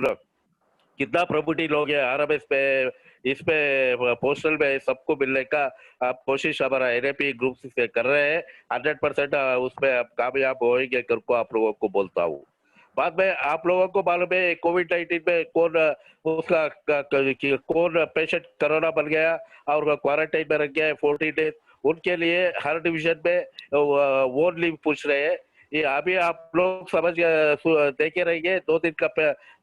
कितना प्रॉपर्टी लोग है आरएमएस पे, इस पे पोस्टल में सबको मिलने का आप कोशिश हमारा एनएपी ग्रुप से कर रहे हैं। 100% उसमें आप कामयाब होंगे कर को आप लोगों को बोलता हूँ। बाद में आप लोगों को मालूम है कोविड-19 में कौन उसका कौन पेशेंट कोरोना बन गया और क्वारंटाइन में रख गया है 14 डेज। उनके लिए हर डिवीजन में वो लीव पूछ रहे हैं। ये अभी आप लोग समझ देखे रहेंगे 2 दिन का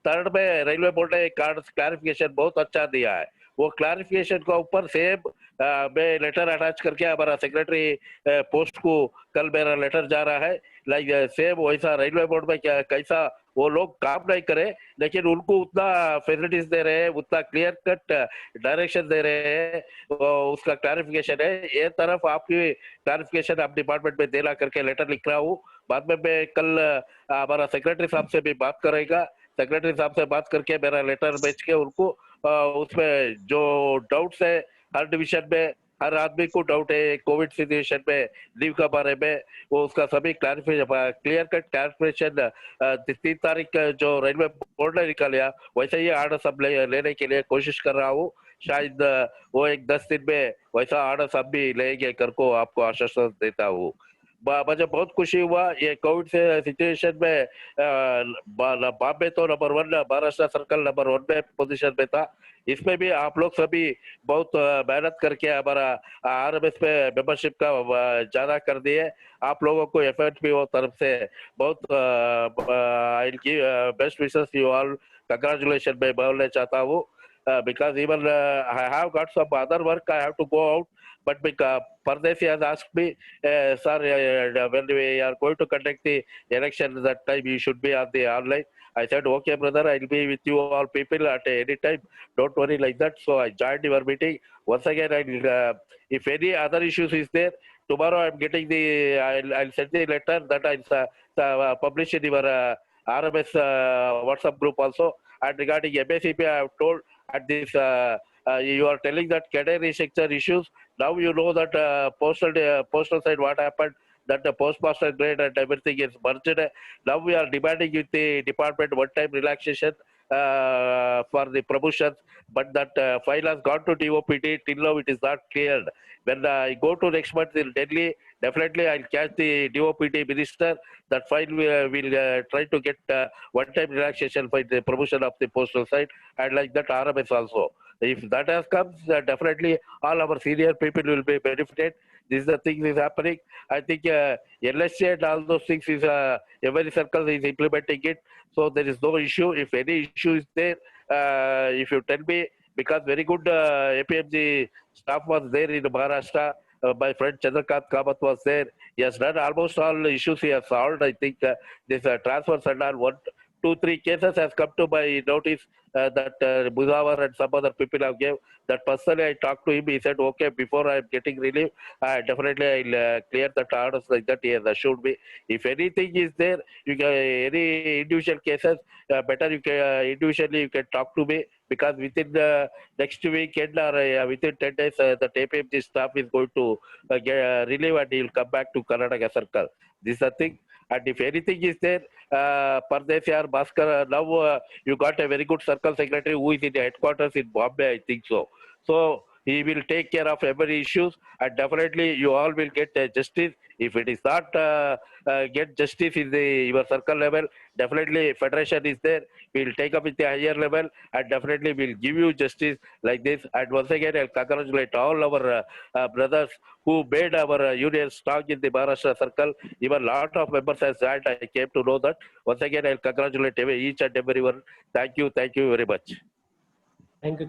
थर्ड में रेलवे बोर्ड ने क्लैरिफिकेशन बहुत अच्छा दिया है। वो क्लैरिफिकेशन के ऊपर सेम मैं लेटर अटैच करके हमारा सेक्रेटरी पोस्ट को कल मेरा लेटर जा रहा है। लाइक सेम वैसा रेलवे बोर्ड में क्या कैसा वो लोग काम नहीं करे, लेकिन उनको उतना फैसिलिटीज दे रहे हैं, उतना क्लियर कट डायरेक्शन दे रहे हैं, उसका क्लैरिफिकेशन है। ये तरफ आपकी क्लैरिफिकेशन आप डिपार्टमेंट में देना करके लेटर लिख रहा हूँ। बाद में मैं कल हमारा सेक्रेटरी साहब से भी बात करेगा, सेक्रेटरी साहब से बात करके मेरा लेटर भेज के उनको उसमें जो डाउट्स है हर डिवीजन में हर आदमी को डाउट है कोविड सिचुएशन में लीव के बारे में, वो उसका सभी क्लियर कट क्लैरिफिकेशन 3 तारीख जो रेलवे बोर्ड ने निकाला वैसे ही आर्डर सब लेने के लिए कोशिश कर रहा हूँ। शायद वो 10 दिन में वैसा आर्डर सब भी लेंगे कर को आपको आश्वासन देता हूँ। मुझे बहुत खुशी हुआ ये कोविड से सिचुएशन में बॉम्बे तो नंबर 1 महाराष्ट्र सर्कल नंबर 1 में पोजीशन में था। इसमें भी आप लोग सभी बहुत मेहनत करके हमारा आरएमएस पे मेंबरशिप का ज्यादा कर दिए। आप लोगों को एफएनपीओ तरफ से बहुत I give best wishes you all, congratulation मैं बोलना चाहता हूँ। Because even I have got some other work I have to go out, but because Pardesi has asked me, sir, when we are going to conduct the election, that time you should be on the online. I said, okay, brother, I'll be with you all people at any time. Don't worry like that. So I joined your meeting. Once again, if any other issues is there, tomorrow I'm getting I'll send the letter that I'll publish in your RMS WhatsApp group also. And regarding MACP, I have told at this, you are telling that cadre restructure issues. Now you know that postal side what happened, that the postmaster grade and everything is merged. Now we are demanding with the department one-time relaxation for the promotions, but that file has gone to DOPT. Till now it is not cleared. When I go to next month in Delhi, definitely I'll catch the DOPT minister. That file will try to get one-time relaxation for the promotion of the postal side, and like that RMS also. If that has come, definitely all our senior people will be benefited. This is the thing is happening. I think LSC and all those things is every circle is implementing it, so there is no issue. If any issue is there, if you tell me, because very good APMG staff was there in Maharashtra. My friend Chandrakant Kamath was there. He has done almost all issues he has solved. I think this transfers and all 1, 2, 3 cases has come to my notice that Muzawar and some other people have gave. That personally I talked to him. He said, okay, before I am getting relief, definitely I'll clear the orders like that. He has assured me. If anything is there, you can, any individual cases, better you can individually you can talk to me, because within the next weekend or within 10 days, the TPMG staff is going to get relieve and he will come back to Karnataka Circle. This is the thing. And if anything is there, Pardesi or Bhaskar, now you got a very good circle secretary who is in the headquarters in Bombay, I think so. So he will take care of every issues, and definitely you all will get justice. If it is not get justice in your circle level, definitely federation is there. We will take up with the higher level, and definitely will give you justice like this. And once again, I'll congratulate all our brothers who made our union strong in the Maharashtra circle. Even lot of members has joined. I came to know that. Once again, I'll congratulate each and everyone. Thank you very much. Thank you,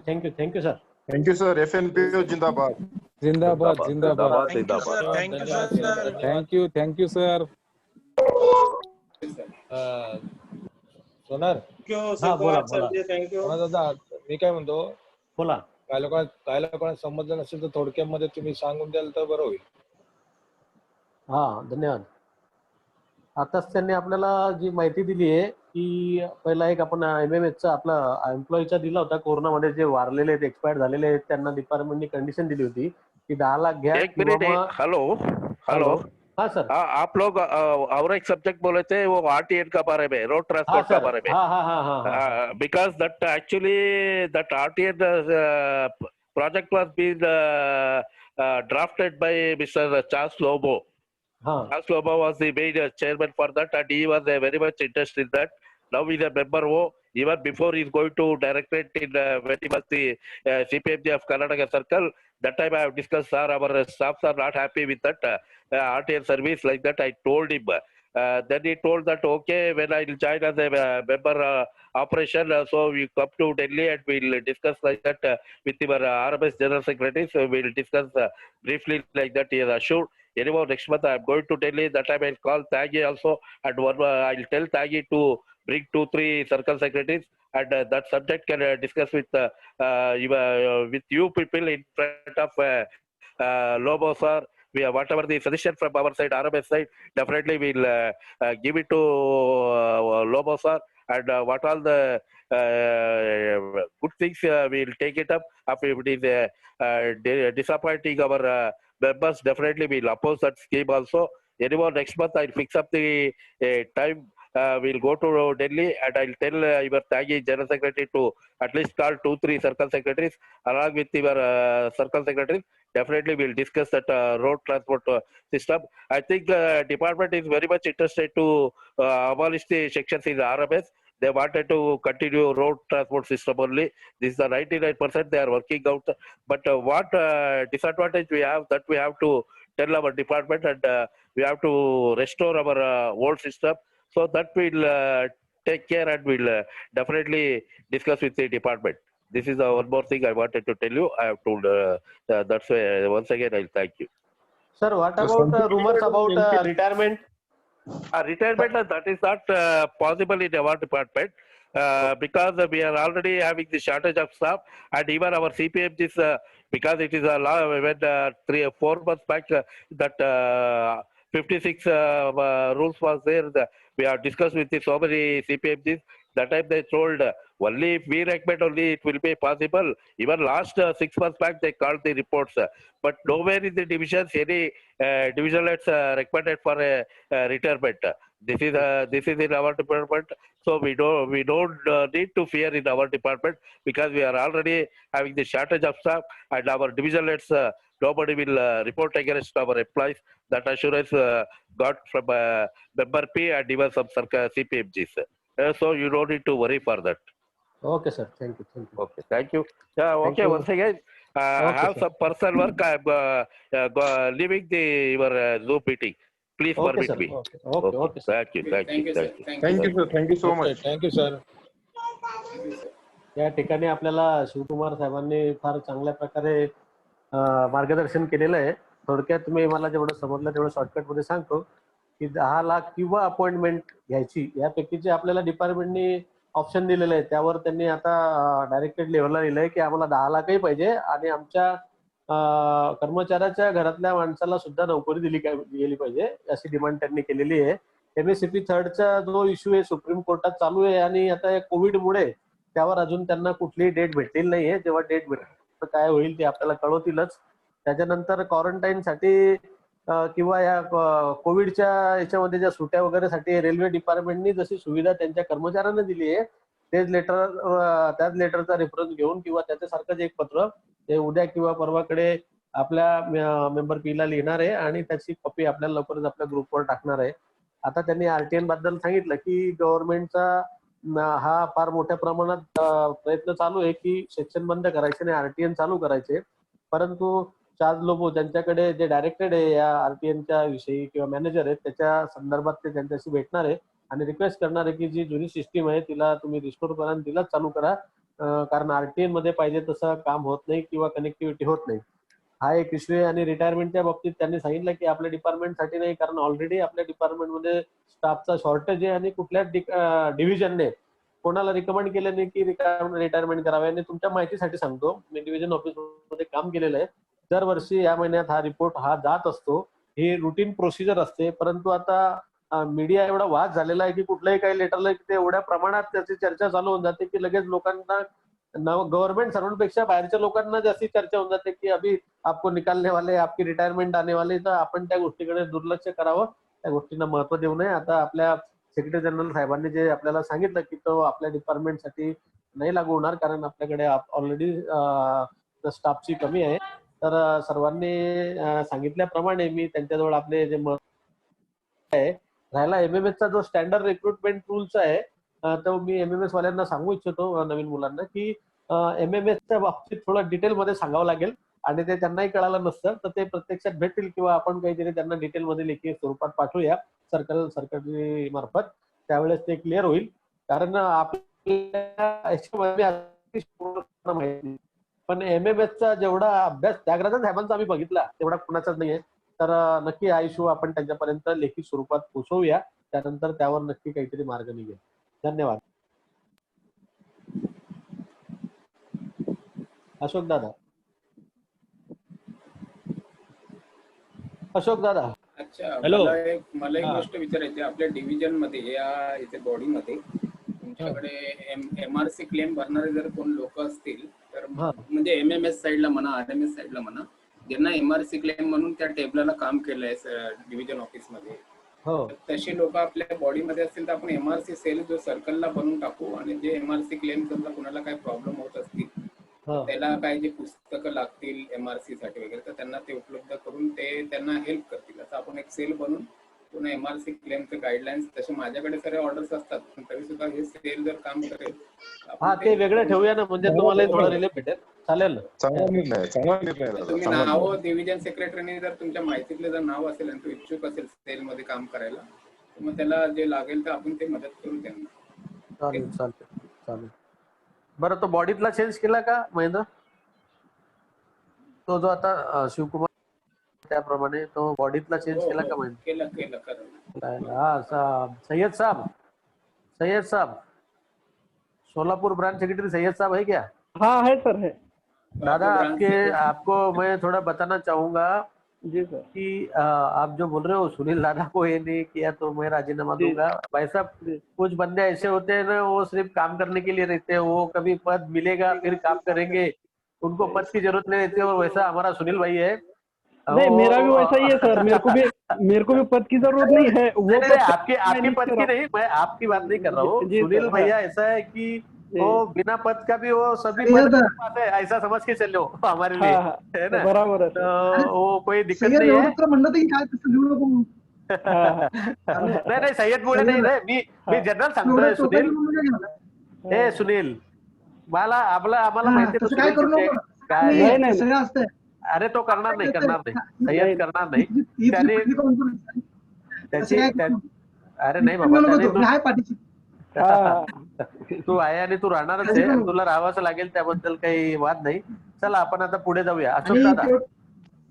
sir. Thank you, sir. FNPO Jindabad. जिंदाबाद जिंदाबाद Thank you, sir. Thank you sir. सोनार बोला. Thank you. दादा मी काय म्हणतो, बोला. काय लोकांना समजलं नसेल तर थोडक्यामध्ये तुम्ही सांगून द्याल तर बरं होईल. धन्यवाद. आताच त्यांनी आपल्याला जी माहिती दिली आहे की पहिला एक आपण MMHचा आपला एम्प्लॉईचा दिला होता. कोरोनामध्ये जे वारलेले आहेत, एक्सपायर झालेले आहेत, त्यांना डिपार्टमेंटनी कंडिशन दिली होती की 10 लाख घ्या. एक मिनिट. हॅलो. हाँ सर, आप लोग और एक सब्जेक्ट बोले थे वो आरटीएन का बारे में, रोड हाँ ट्रांसपोर्ट का सर, बारे में. हाँ हाँ हाँ हाँ हाँ हाँ Because that actually that RTN project was being drafted by Mr. Charles Lobo. हाँ Charles Lobo was the main chairman for that, and he was very much interested in that. Now he's a member. Even before he's going to directorate in when he was the CPMG of Karnataka Circle, that time I have discussed, sir, our staffs are not happy with that RTN service like that. I told him. Then he told that okay, when I will join as a member operation, so we come to Delhi and we'll discuss like that with our RMS General Secretary. So we'll discuss briefly like that. He has assured. Anyhow, next month I'm going to Delhi. That time I'll call Tagi also, and I'll tell Tagi to bring 2-3 circle secretaries, and that subject can discuss with with you people in front of Lobo sir. We have whatever the suggestion from our side, RMS side, definitely we'll give it to Lobo sir, and what all the good things we'll take it up. If it is disappointing our members, definitely we'll oppose that scheme also. Anyone next month I'll fix up the time. We'll go to Delhi, and I'll tell your Tagi General Secretary to at least call 2-3 circle secretaries along with your circle secretaries. Definitely we'll discuss that road transport system. I think department is very much interested to abolish the sections in the RMS. They wanted to continue road transport system only. This is the 99% they are working out. But what disadvantage we have, that we have to tell our department, and we have to restore our old system. So that we'll take care, and we'll definitely discuss with the department. This is one more thing I wanted to tell you. I have told. That's why once again I'll thank you. sir, what So about something rumors regarding about NP retirement? Retirement, that is not possible in our department because we are already having the shortage of staff, and even our CPM is because it is a law when 3 or 4 months back that 56 rules was there. We have discussed with so many CPMGs. That time they told only if we recommend only it will be possible. Even last 6 months back they called the reports, but nowhere in the divisions any division heads recommended for a retirement. This is in our department, so we don't need to fear in our department because we are already having the shortage of staff, and our division heads nobody will report against our employees. That assurance got from member P and even some CPMGs. So you don't need to worry for that. Okay, sir. Thank you. Thank you. Okay, thank you. Yeah, Thank okay. you. Once again, I Okay, have sir. some personal work. I'm leaving your Zoom meeting. Please Okay, permit sir. me. Okay. Okay. Okay, sir. Thank you. Thank you. Thank you. Thank you, sir. Thank you so okay much. Thank you sir. या ठिकाणी आपल्याला शिवकुमार साहेबांनी फार चांगल्या प्रकारे मार्गदर्शन केलेलं आहे. थोडक्यात मी मला जेवढं समजलं तेवढं शॉर्टकट मध्ये सांगतो की 10 लाख किंवा अपॉइंटमेंट घ्यायची यापैकी जे आपल्याला डिपार्टमेंटनी ऑप्शन दिलेले आहे त्यावर त्यांनी आता डायरेक्टेड लेव्हलला लिहिलंय की आम्हाला 10 लाखही पाहिजे आणि आमच्या कर्मचाऱ्याच्या घरातल्या माणसाला सुद्धा नोकरी दिली गेली पाहिजे अशी डिमांड त्यांनी केलेली आहे. MSCP 3चा जो इश्यू आहे सुप्रीम कोर्टात चालू आहे आणि आता कोविडमुळे त्यावर अजून त्यांना कुठलीही डेट भेटलेली नाहीये. जेव्हा डेट भेटेल काय होईल ते आपल्याला कळवतीलच. त्याच्यानंतर क्वारंटाईनसाठी किंवा या कोविडच्या याच्यामध्ये ज्या सुट्या वगैरेसाठी रेल्वे डिपार्टमेंटनी जशी सुविधा त्यांच्या कर्मचाऱ्यांना दिली आहे त्याच लेटरचा रेफरन्स घेऊन किंवा त्याच्यासारखंच एक पत्र ते उद्या किंवा परवाकडे आपल्या मेंबर पीला लिहिणार आहे आणि त्याची कॉपी आपल्याला लवकरच आपल्या ग्रुपवर टाकणार आहे. आता त्यांनी RTN बद्दल सांगितलं की गव्हर्नमेंटचा हा फार मोठ्या प्रमाणात प्रयत्न चालू आहे की सेक्शन बंद करायचे आणि RTN चालू करायचे. परंतु चार्ज लोबो त्यांच्याकडे जे डायरेक्टेड आहे या RTNच्या विषयी किंवा मॅनेजर आहेत त्याच्या संदर्भात ते त्यांच्याशी भेटणार आहे आणि रिक्वेस्ट करणार आहे की जी जुनी सिस्टीम आहे तिला तुम्ही रिस्टोर करा आणि तिला चालू करा. कारण RTN मध्ये पाहिजे तसं काम होत नाही किंवा कनेक्टिव्हिटी होत नाही. हा एक इश्यू आहे. आणि रिटायरमेंटच्या बाबतीत त्यांनी सांगितलं की आपल्या डिपार्टमेंटसाठी नाही कारण ऑलरेडी आपल्या डिपार्टमेंटमध्ये स्टाफचा शॉर्टेज आहे आणि कुठल्याच डिव्हिजनने कोणाला रिकमेंड केलं नाही की रिटायरमेंट करावे. आणि तुमच्या माहितीसाठी सांगतो मी डिव्हिजन ऑफिसमध्ये काम केलेलं आहे. दरवर्षी या महिन्यात हा रिपोर्ट हा जात असतो. ही रुटीन प्रोसिजर असते. परंतु आता मीडिया एवढा वाद झालेला आहे की कुठल्याही काही लेटरला ते एवढ्या प्रमाणात त्याची चर्चा चालू होऊन जाते की लगेच लोकांना गव्हर्नमेंट सर्वांपेक्षा बाहेरच्या लोकांना जास्ती चर्चा होऊन जाते की अभि आपको निकालने वाले, आपकी रिटायरमेंट आने वाली, तर आपण त्या गोष्टीकडे दुर्लक्ष करावं, त्या गोष्टींना महत्व देऊ नये. आता आपल्या सेक्रेटरी जनरल साहेबांनी जे आपल्याला सांगितलं की तो आपल्या डिपार्टमेंटसाठी नाही लागू होणार, कारण आपल्याकडे ऑलरेडी स्टाफची कमी आहे. तर सर्वांनी सांगितल्याप्रमाणे मी त्यांच्याजवळ आपले जे मत आहे, राहिला एमएमएसचा जो स्टँडर्ड रिक्रुटमेंट रूल्स आहे, तो मी एमएमएस वाल्यांना सांगू इच्छितो नवीन मुलांना की एमएमएसच्या बाबतीत थोडं डिटेलमध्ये सांगावं लागेल, आणि ते त्यांनाही कळालं नसतं तर ते प्रत्यक्षात भेटतील किंवा आपण काहीतरी त्यांना डिटेलमध्ये लेखी स्वरूपात पाठवूया सरकारी मार्फत, त्यावेळेस ते क्लिअर होईल. कारण आपल्या याच्यामध्ये माहिती, पण एमएमएसचा जेवढा अभ्यास त्यागराजन साहेबांचा आम्ही बघितला तेवढा कुणाचाच नाहीये. तर नक्की हा इश्यू आपण त्यांच्यापर्यंत लेखी स्वरूपात पोहोचवूया, त्यानंतर त्यावर नक्की काहीतरी मार्ग निघेल. धन्यवाद. अशोक दादा. अशोक दादा. अच्छा, Hello. मला एक हा. गोष्ट विचारायची. आपल्या डिव्हिजन मध्ये या इथे बॉडीमध्ये तुमच्याकडे एमआरसी क्लेम भरणारे जर कोण लोक असतील तर हा. म्हणजे एमएमएस साइडला म्हणा, आरएमएस साइडला म्हणा, ज्यांना एमआरसी क्लेम म्हणून त्या टेबलाला काम केलंय डिव्हिजन ऑफिस मध्ये, हो. तशी लोक आपल्या बॉडीमध्ये असतील तर आपण एमआरसी सेल जो सर्कलला बनवून टाकू, आणि जे एमआरसी क्लेम समजा कुणाला काही प्रॉब्लेम होत असतील हो. त्याला काय जे पुस्तकं लागतील एमआरसी साठी वगैरे, तर त्यांना ते उपलब्ध करून ते त्यांना हेल्प करतील असं आपण एक सेल बनवून पुन्हा एमआरसी क्लेमचे गाईडलाईन्स, तसे माझ्याकडे सर्व ऑर्डर्स असतात पण तरी सुद्धा हे सेल जर काम करेल हा, ते वेगळं ठेवूया ना, म्हणजे तुम्हाला थोडा रिलीफ भेटेल. चालेल ना. चांगला निर्णय, चांगला निर्णय दादा, तुम्ही चांगला नाव निर्णय. डिव्हिजन सेक्रेटरीने जर तुमच्या माहितीतलं जर नाव असेल आणि तो इच्छुक असेल सेल मध्ये काम करायला, तर मग त्याला जे लागेल तर आपण ते मदत करू त्यांना. चालेल चालेल चालेल. बरं, तो बॉडीतला चेंज केला का महेंद्र? तो जो आता शिवकुमार त्याप्रमाणे तो बॉडीतला चेंज हो, केला हो, का महेंद्र? केलं करा. हा साहब, सैयद साहब सोलापुर ब्रांच सेक्रेटरी सैयद साहब है क्या? हाँ है सर, है दादा, ब्रांच सेक्रेटरी. आपको मैं थोड़ा बताना चाहूंगा जी सर। कि आप जो बोल रहे हो सुनील दादा को ये नहीं किया तो मैं राजीनामा जी। दूंगा। भाई साहब, जी। कुछ बंदे ऐसे होते हैं ना, वो सिर्फ काम करने के लिए रहते हैं, वो कभी पद मिलेगा फिर काम करेंगे, उनको पद की जरूरत नहीं रहती है। और वैसा हमारा सुनील भाई है। नहीं, मेरा भी वैसा ही है सर, मेरे को भी पद की जरूरत नहीं है। वो नहीं, पद आपकी पद की नहीं, मैं आपकी बात नहीं कर रहा हूँ। जी, सुनील सर, भैया ऐसा है कि वो बिना पद का भी वो सभी सैयद पद के पास है, ऐसा समझ के चलो हमारे लिए, हाँ, है ना? बराबर है तो सर। वो कोई दिक्कत सैयद नहीं है। एवढं तर म्हणलं की काय तसं लिहू नको. हाँ, नाही सय्यद मुळे नाही रे, मी जनरल सांगतोय. एवढं सुनील, टोकाचं म्हणून काय घ्यायला? हे सुनील, आम्हाला हा, माहिती तसं काय करू नको. काय नाही, नाही. सगळं असतंय. अरे तो करणार नाही सय्यद नाही. करणार नाही. ही त्याने चुकी कोण करू? त्याची तसं काय करू? अरे नाही मी बाबा, म्हणत त्याने होतो, मी आहे पाठीशी. हाँ, तू आहे आणि तू राहणारच आहे, आणि तुला राहावंच लागेल, त्याबद्दल काही वाद नाही. चला आपण आता पुढे जाऊया. अशोक आणि दादा,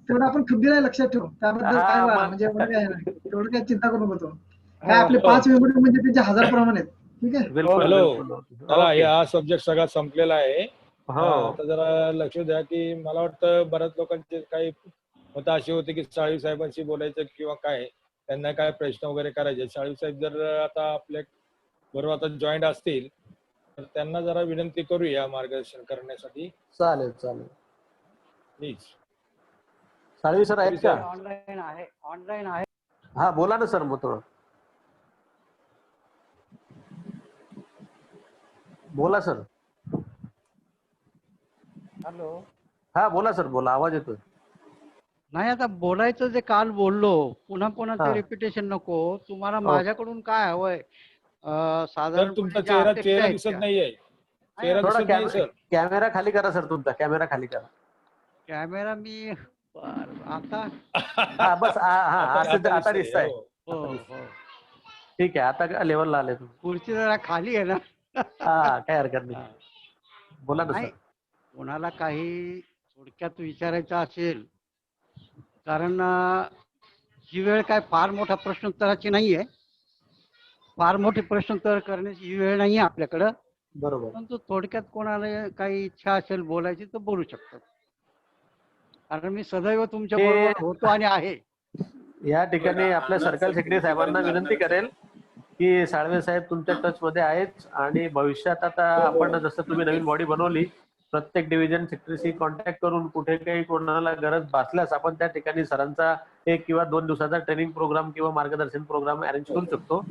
तेवढं आपण खबीर लक्षात ठेवू, त्याबद्दल हा, काय मग- म्हणजे एवढं काय नाही. तेवढं काय चिंता करू नको. काय आपले 5 मेंबर म्हणजे त्यांचे 1000 प्रमाण आहेत. ठीक आहे. बिलकुल हॅलो. बिलकुल. चला, ओके. हा सब्जेक्ट सगळा संपलेला आहे. हो. आता जरा लक्ष द्या की मला वाटतं बऱ्याच लोकांचे काही मतं अशी होती की साळवी साहेबांशी बोलायचं किंवा काय, त्यांना काय प्रश्न वगैरे करायचे. साळवी साहेब जर आता आपल्या बरोबर आता जॉईंट असतील तर त्यांना जरा विनंती करूया मार्गदर्शन करण्यासाठी, चालेल प्लीज. साळवी सर आहेत का? ऑनलाइन आहे. हा बोला ना सर, मग थोडं बोला सर. हॅलो. हा बोला सर, बोला, आवाज येतोय. नाही, आता बोलायचं जे काल बोललो, पुन्हा हा. ते रिपिटेशन नको. तुम्हाला हो. माझ्याकडून काय हवंय? तर साधारण तुमचा चेहरा दिसत नाहीये. चेहरा थोडा दिसत नाही सर. कॅमेरा खाली करा सर, तुमचा कॅमेरा खाली करा. कॅमेरा मी आता हा बस, आता दिसताय. हो हो. ठीक आहे, आता लेवलला आले तुम्ही. खुर्ची जरा खाली आहे ना. हा, काय हरकत नाही. बोला ना नाही, सर. कोणाला काही थोडक्यात विचारायचं असेल, कारण ही वेळ काय फार मोठा प्रश्नोत्तराची नाहीये, फार मोठे प्रश्नोत्तर करण्याची ही वेळ नाहीये आपल्याकडं. बरोबर. परंतु थोडक्यात कोणाला काही इच्छा असेल बोलायची तर बोलू शकतात, कारण मी सदैव तुमच्या बरोबर होतो आणि आहे. या ठिकाणी आपल्या सर्कल सेक्रेटरी साहेबांना विनंती करेल की साळवे साहेब तुमच्या टच मध्ये आहेत आणि भविष्यात आता आपण जसं तुम्ही नवीन बॉडी बनवली, प्रत्येक डिव्हिजन सेक्रेटरीशी कॉन्टॅक्ट करून कुठे काही कोणाला गरज भासल्यास आपण त्या ठिकाणी सरांचा 1 किंवा 2 दिवसाचा ट्रेनिंग प्रोग्राम किंवा मार्गदर्शन प्रोग्राम अरेंज करू शकतो.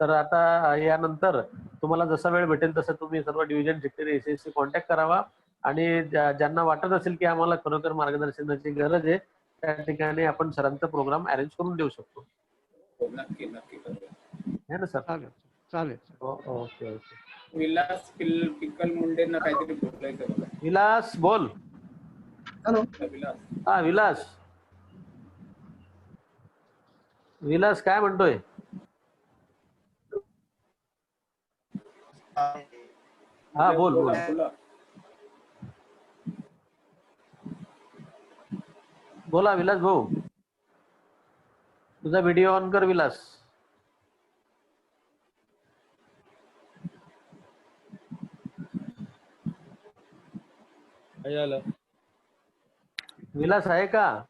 तर आता यानंतर तुम्हाला जसा वेळ भेटेल तसं तुम्ही सर्व डिव्हिजन सेक्रेटरी एसएससी कॉन्टॅक्ट करावा आणि ज्यांना वाटत असेल की आम्हाला खरोखर मार्गदर्शनाची गरज आहे त्या ठिकाणी आपण सरांचा प्रोग्राम अरेंज करून देऊ शकतो. नक्की नक्की करूया. है ना सर? चालेल चालेल. Okay okay. विलास पिक्कल मुंडेंना काहीतरी बोलायचं बघा. विलास बोल. हॅलो. विलास हा विलास. विलास काय म्हणतोय? हा बोल बोल. बोला. बोला विलास भाऊ. तुझा व्हिडिओ ऑन कर विलास. काय झालं? विलास आहे का?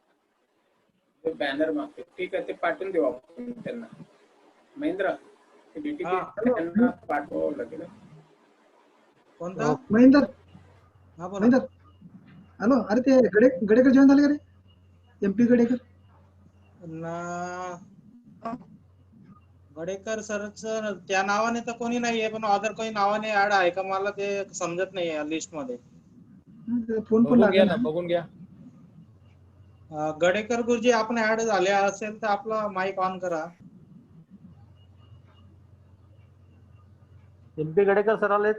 बॅनर मागते. ठीक आहे, ते पाठवून देऊ आपण त्यांना. महेंद्र त्यांना पाठवावं लागेल. कोणता? महेंद्र. महेंद्र. हॅलो. अरे ते गडेकर जॉईन झाले का रे? MP गडेकर. गडेकर सरच त्या नावाने तर कोणी नाहीये, पण अदर कोणी नावाने ऍड आहे का मला ते समजत नाहीये लिस्ट मध्ये. फोन पण बघून घ्या लागला ना, बघून घ्या. गडेकर गुरुजी आपण ऍड झाले असेल तर आपला माईक ऑन करा. MP गडेकर सर आलेत.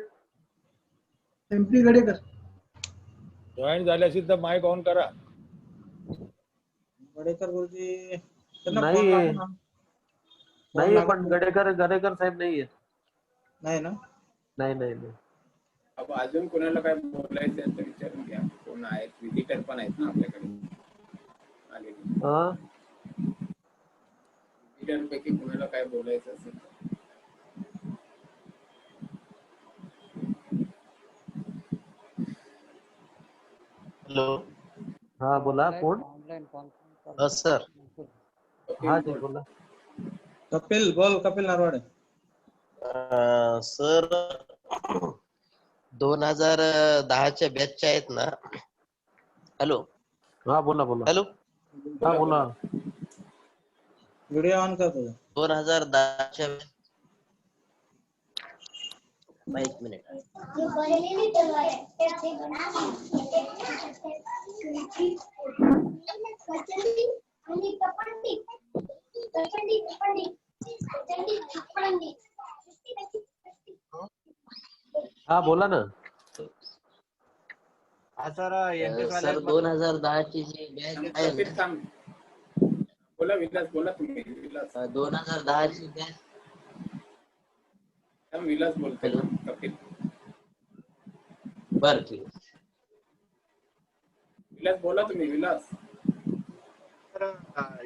MP गडेकर. जॉईन झाले असेल तर माईक ऑन करा. गडेकर गुरुजी त्यांना नाही. फोन लागला ना? नाही पण गडेकर साहेब नाहीये. नाही ना? नाही नाही नाही. अजून कोणाला काय बोलायचं आहे तर विचारून घ्या. कोण आहेत? विजिटर पण आहेत ना आपल्याकडे आलेले. विजिटर पैकी कोणाला काय बोलायचं असेल तर. हॅलो. हा बोला. कोण? सर. हा जी बोला. कपिल बोल. कपिल नरवाडे. सर 2010च्या बॅचचे आहेत ना? हॅलो. हा बोला बोला. हॅलो. हा बोला. व्हिडिओ ऑन कर तुझा. 2010च्या एक मिनिट. हा बोला ना. सर 2010ची जी बॅच आहे कपिल थांब. बोला विलास. बोला तुम्ही. विलास 2010ची बॅच. विलास बोलतोय. कपिल. बर ठीक आहे. विलास बोला तुम्ही. विलास.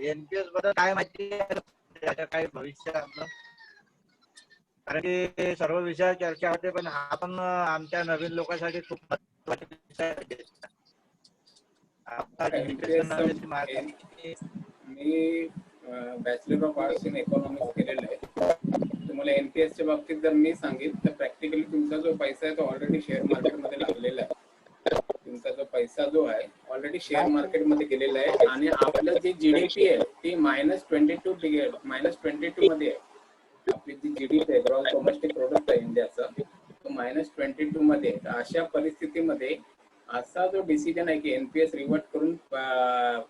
एनपीएस बद्दल काय माहिती आहे? काय भविष्य आपलं? कारण की सर्व विषयावर चर्चा होते, पण हा पण आमच्या नवीन लोकांसाठी खूप महत्त्वाचा विषय आहे. मी bachelor of arts in economics केलेलं आहे. तुम्हाला एनपीएसच्या बाबतीत जर मी सांगितलं तर प्रॅक्टिकली तुमचा जो पैसा आहे तो ऑलरेडी शेअर मार्केटमध्ये लागलेला आहे. तुमचा जो पैसा जो आहे ऑलरेडी शेअर मार्केटमध्ये गेलेला आहे आणि आपलं जी जीडीपी आहे ती -22 मध्ये आहे. आपली जी जीडीपी आहे, ग्रॉस डोमेस्टिक प्रोडक्ट आहे इंडियाचा, तो -22 मध्ये आहे. अशा परिस्थितीमध्ये असा जो डिसिजन आहे की एनपीएस रिव्हर्ट करून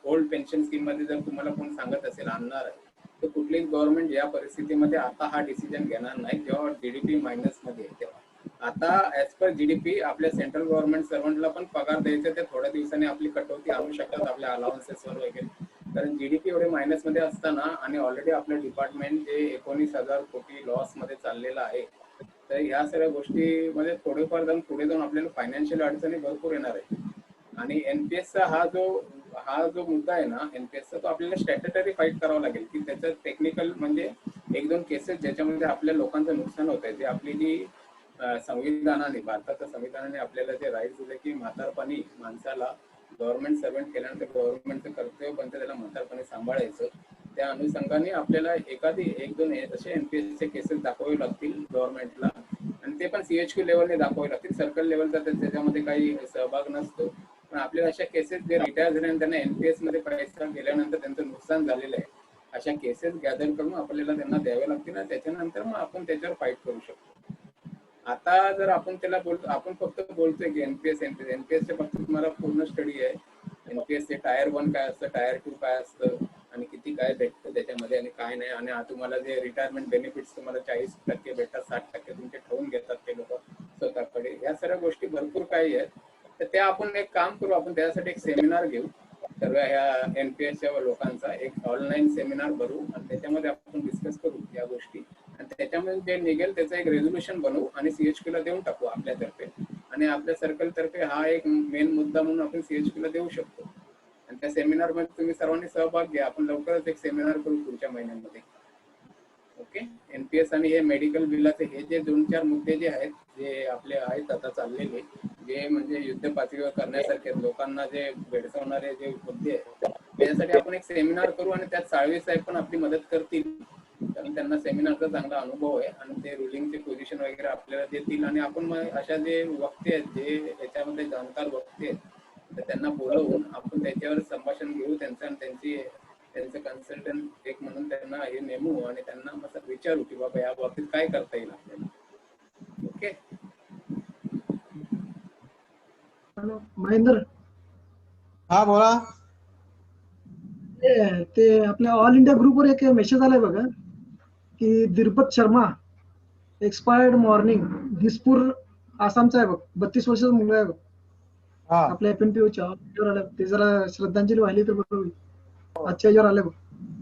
ओल्ड पेन्शन स्कीम मध्ये जर तुम्हाला कोण सांगत असेल आणणार आहे, तर कुठलीच गव्हर्नमेंट या परिस्थितीमध्ये आता हा डिसिजन घेणार नाही जेव्हा जीडीपी मायनस मध्ये आहे तेव्हा. आता ऍज पर जीडीपी आपल्या सेंट्रल गव्हर्नमेंट सर्वंटला पण पगार द्यायचे, ते थोड्या दिवसांनी आपली कटौती आणू शकतात आपल्या अलाउन्सेसवर वगैरे. कारण जीडीपी एवढे मायनस मध्ये असताना आणि ऑलरेडी आपलं डिपार्टमेंट जे 19,000 कोटी लॉस मध्ये चाललेलं आहे, तर ह्या सगळ्या गोष्टीमध्ये थोडेफार जाऊन पुढे जाऊन आपल्याला फायनान्शियल अडचणी भरपूर येणार आहे. आणि एनपीएसचा हा जो मुद्दा आहे ना एनपीएसचा, तो आपल्याला स्टॅट्युटरी फाईट करावं लागेल की त्याचं टेक्निकल म्हणजे 1-2 केसेस ज्याच्यामध्ये आपल्या लोकांचं नुकसान होत आहे, जे आपली जी संविधानाने, भारताच्या संविधानाने आपल्याला जे राईट दिले की म्हातारपणी माणसाला गव्हर्नमेंट सर्वंट केल्यानंतर गव्हर्नमेंटचं कर्तव्य बनतं त्याला म्हातारपणी सांभाळायचं, त्या अनुषंगाने आपल्याला एखादी 1-2 असे एनपीएसचे केसेस दाखवावे लागतील गव्हर्नमेंटला, आणि ते पण सीएचक्यू लेवलने दाखवावे लागतील. सर्कल लेवलचा त्याच्यामध्ये काही सहभाग नसतो. पण आपल्याला अशा केसेस जे रिटायर झाले आणि त्यांना एनपीएस मध्ये पैसा गेल्यानंतर त्यांचं नुकसान झालेलं आहे, अशा केसेस गॅदर करून आपल्याला त्यांना द्यावे लागतील आणि त्याच्यानंतर मग आपण त्याच्यावर फाईट करू शकतो. आता जर आपण त्याला आपण फक्त बोलतोय की एनपीएसच्या बाबतीत तुम्हाला पूर्ण स्टडी आहे. एनपीएसचे टायर 1 काय असतं, टायर 2 काय असतं, आणि किती काय भेटतं त्याच्यामध्ये आणि काय नाही, आणि तुम्हाला जे रिटायरमेंट बेनिफिट्स तुम्हाला 40% भेटतात, 60% तुमचे ठेवून घेतात ते लोक स्वतःकडे, ह्या सर्व गोष्टी भरपूर काही आहेत. तर त्या आपण एक काम करू, आपण त्यासाठी एक सेमिनार घेऊ सर्व ह्या एनपीएसच्या लोकांचा, एक ऑनलाईन सेमिनार भरू आणि त्याच्यामध्ये आपण डिस्कस करू या गोष्टी, आणि त्याच्यामध्ये जे निघेल त्याचं एक रेझोल्युशन बनवू आणि सीएचक्यू ला देऊन टाकू आपल्यातर्फे, आणि आपल्या सर्कल तर्फे हा एक मेन मुद्दा म्हणून आपण सीएचक्यू ला देऊ शकतो. आणि त्या सेमिनार मध्ये तुम्ही सर्वांनी सहभाग घ्या. आपण लवकरच एक सेमिनार करू पुढच्या महिन्यामध्ये. ओके, एनपीएस आणि हे मेडिकल बिलाचे हे जे 2-4 मुद्दे जे आहेत, जे आपले आहेत आता चाललेले, जे म्हणजे युद्ध पातळीवर करण्यासारखे लोकांना जे भेडसावणारे जे मुद्दे आहेत, त्याच्यासाठी आपण एक सेमिनार करू आणि त्यात साळवे साहेब पण आपली मदत करतील, कारण त्यांना सेमिनारचा चांगला अनुभव आहे आणि ते रुलिंगचे पोझिशन वगैरे आपल्याला देतील. आणि आपण मग अशा जे वक्ते आहेत, जे याच्यामध्ये जाणकार वक्ते आहेत, तर त्यांना बोलवून आपण त्याच्यावर संभाषण घेऊ त्यांचं, आणि त्यांचं कन्सल्टंट एक म्हणून त्यांना हे नेमू आणि त्यांना मग विचारू की बाबा या बाबतीत काय करता येईल आपल्याला. ओके. हॅलो महेंद्र. हा बोला. ते आपल्या ऑल इंडिया ग्रुपवर एक मेसेज आलाय बघा की दिरपत शर्मा एक्सपायर्ड मॉर्निंग दिसपूर आसामचा आहे बघ, 32 वर्षाचा मुलगा आहे बघ, आपल्या एफएनपीओच्या. ते जरा श्रद्धांजली वाहिली तर बरं होईल. आजच्या याच्यावर आले बघ,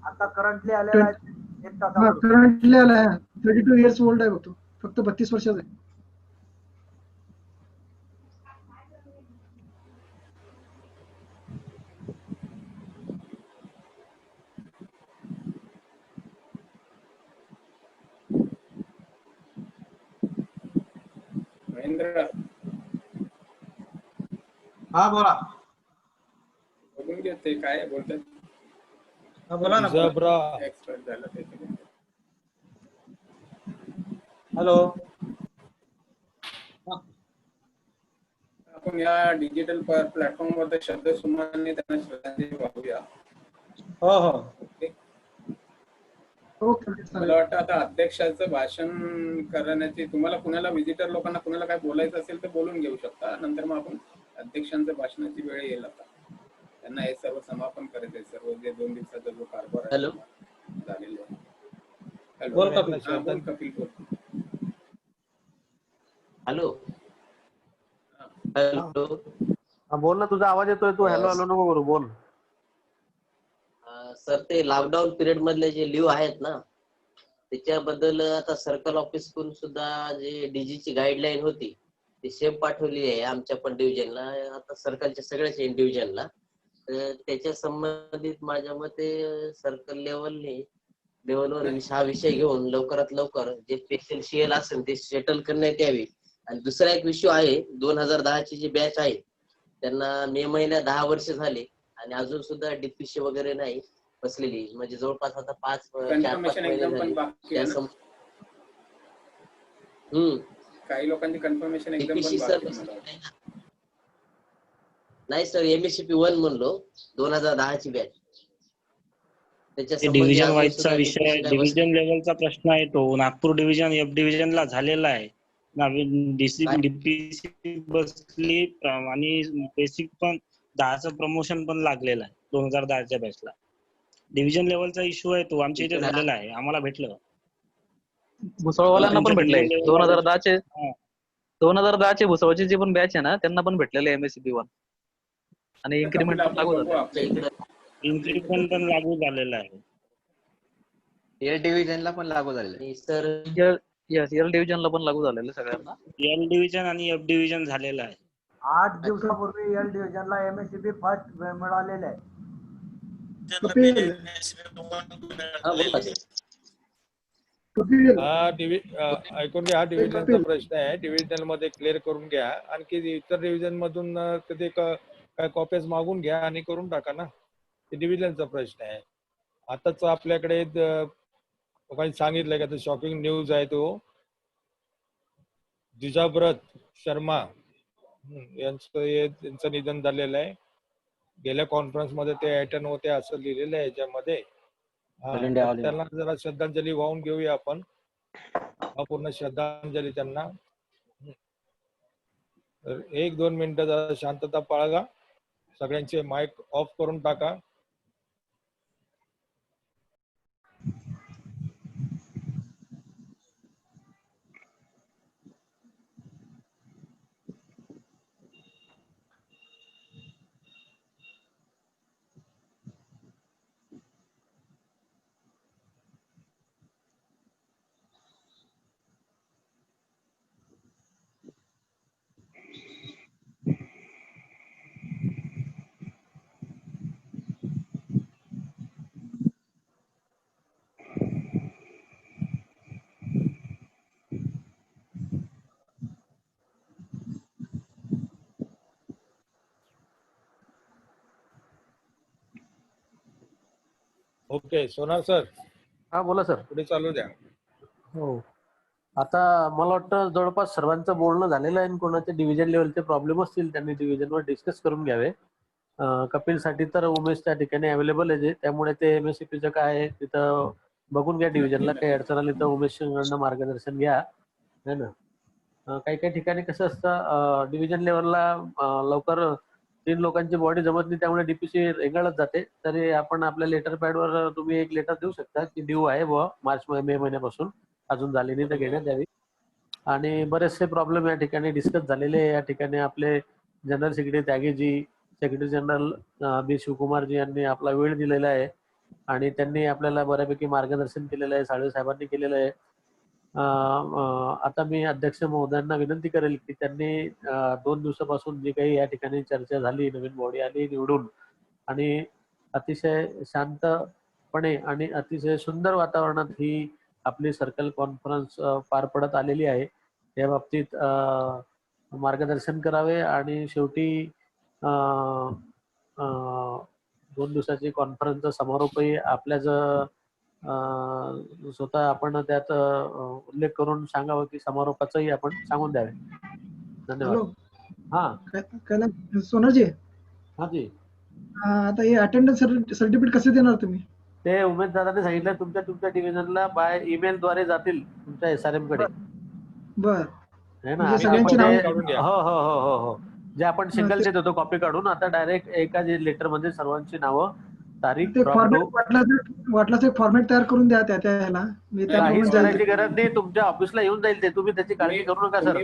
आता करंटली आलेला आहे, 1 हा तासापूर्वी. करंटली आलाय. 32 इयर्स ओल्ड आहे बघ तो, फक्त 32 वर्षाचा आहे. महेंद्र, हा बोला. बघून घे ते काय बोलतात. हा बोला ना. जबरा. एक्सपर्ट झालं त्याच्यामध्ये. हॅलो. आपण या डिजिटल प्लॅटफॉर्मवर शब्द सुमाने त्यांना श्रद्धांजली वाहूया. हो हो. ओके. ओके मला वाटतं आता अध्यक्षाचं भाषण करण्याची, तुम्हाला कुणाला व्हिजिटर लोकांना कुणाला काय बोलायचं असेल तर बोलून घेऊ शकता. नंतर मग आपण अध्यक्षांचं भाषणाची वेळ येईल. आता त्यांना हे सर्व समापन करायचंय, सर्व जे 2 दिवसाचा जो कारभार आहे झालेला आहे. हॅलो बोल कपिल. हा, बोल कपिल बोल. Hello hello. बोल ना, तुझा आवाज येतोय. तू हॅलो हॅलो नको करू, बोल. सर, ते लॉकडाऊन पिरियड मधले जे लिव्ह आहेत ना, त्याच्याबद्दल आता सर्कल ऑफिस कडून सुद्धा जे डीजीची गाईडलाईन होती ती सेम पाठवली आहे आमच्या पण डिव्हिजनला, आता सर्कलच्या सगळ्याच डिव्हिजनला. तर त्याच्या संबंधित माझ्या मते सर्कल लेवलवर हा विषय घेऊन लवकरात लवकर जे स्पेशल सीएल असेल ते सेटल करण्यात यावी. आणि दुसरा एक विषय आहे, 2010 ची जी बॅच आहे त्यांना मे महिन्यात 10 वर्ष झाले आणि अजून सुद्धा डीपीसी वगैरे नाही बसलेली, म्हणजे जवळपास आता 4-5 महिने झाले. काही लोकांची कन्फर्मेशन एकदम डीपीसी सर नाही सर, एमएससीपी 1 म्हणलो 2010 ची बॅच. डिव्हिजन वाईजचा विषय, डिव्हिजन लेवलचा प्रश्न आहे तो. नागपूर डिव्हिजन एफ डिव्हिजनला झालेला आहे. डीपीसी बसली आणि बेसिक पण 10चं प्रमोशन पण लागलेलं आहे 2010च्या बॅचला. डिव्हिजन लेवलचा इश्यू आहे तो, आमच्या इथे झालेला आहे, आम्हाला भेटलं. भुसावळवाल्यांना पण भेटलंय 2010चे भुसावळची जी पण बॅच आहे ना त्यांना पण भेटलेले एमएससीपी 1 आणि इन्क्रीमेंट पण लागू झालं. इन्क्रीमेंट पण लागू झालेलं आहे. एल डिव्हिजनला पण लागू झालेलं आहे सर. एल डिव्हिजनला पण लागू झालेलं सगळ्यांना. एल डिव्हिजन आणि एफ डिव्हिजन झालेलं आहे. 8 दिवसापूर्वी एल डिव्हिजनला एमएससीपी फर्स्ट मिळालेलं आहे. ऐकून घ्या. हा डिव्हिजनचा प्रश्न आहे, डिव्हिजन मध्ये क्लिअर करून घ्या. आणखी इतर डिव्हिजन मधून कधी काय कॉपीज मागून घ्या आणि करून टाका ना. डिव्हिजनचा प्रश्न आहे. आताच आपल्याकडे लोकांनी सांगितलंय का शॉकिंग न्यूज आहे तो जिजाब्रत शर्मा यांचं निधन झालेलं आहे. गेल्या कॉन्फरन्स मध्ये ते अटेंड होते असं लिहिलेलं आहे याच्यामध्ये. त्यांना जरा श्रद्धांजली वाहून घेऊया आपण, पूर्ण श्रद्धांजली त्यांना. 1-2 मिनिटं जरा शांतता पाळगा, सगळ्यांचे माईक ऑफ करून टाका. ओके, सोनार सर. हा बोला सर. पुढे चालू द्या. हो, आता मला वाटतं जवळपास सर्वांचं बोलणं झालेलं आहे. कोणाचे डिव्हिजन लेवलचे प्रॉब्लेम असतील त्यांनी डिव्हिजनवर डिस्कस करून घ्यावे. कपिलसाठी तर उमेश त्या ठिकाणी अवेलेबल आहे, त्यामुळे ते MSCPचं काय आहे तिथं बघून घ्या. डिव्हिजनला काही अडचण आली तर उमेशकडनं मार्गदर्शन घ्या, है ना. काही काही ठिकाणी कसं असतं डिव्हिजन लेवलला लवकर 3 लोकांची बॉडी जमत नाही, त्यामुळे DPC रेंगाळत जाते. तरी आपण आपल्या लेटर पॅडवर तुम्ही एक लेटर देऊ शकता की ड्यू आहे बुवा मे महिन्यापासून, अजून झाली नाही तर घेण्यात यावी. आणि बरेचसे प्रॉब्लेम या ठिकाणी डिस्कस झालेले. या ठिकाणी आपले general secretary Tyagiji, secretary general B Shivkumarji यांनी आपला वेळ दिलेला आहे आणि त्यांनी आपल्याला बऱ्यापैकी मार्गदर्शन केलेलं आहे, साळवे साहेबांनी केलेलं आहे. आता मी अध्यक्ष महोदयांना विनंती करेल की त्यांनी 2 दिवसापासून जी काही या ठिकाणी चर्चा झाली, नवीन बॉडी आली निवडून आणि अतिशय शांतपणे आणि अतिशय सुंदर वातावरणात ही आपली सर्कल कॉन्फरन्स पार पडत आलेली आहे. या बाबतीत मार्गदर्शन करावे आणि शेवटी 2 दिवसाची कॉन्फरन्सचा समारोपही आपल्याच स्वतः आपण त्यात उल्लेख करून सांगावं की समारोपाचंही आपण सांगून द्यावे. धन्यवाद. हा सोनारजी. हा जी. आता हे अटेंडन्स सर्टिफिकेट कसे देणार तुम्ही? ते उमेश दादाने सांगितलं तुमच्या डिव्हिजनला बाय ईमेल द्वारे जातील तुमच्या SRM कडे. बर. है ना. हो हो हो हो हो जे आपण सिंगल देत होतो कॉपी काढून, आता डायरेक्ट एका लेटर मध्ये सर्वांची नावं, तारीख, वाटलाच एक फॉर्मॅट तयार करून द्या त्या त्याला. काहीच करायची गरज नाही, तुमच्या ऑफिसला येऊन जाईल ते, तुम्ही त्याची काळजी करू नका सर.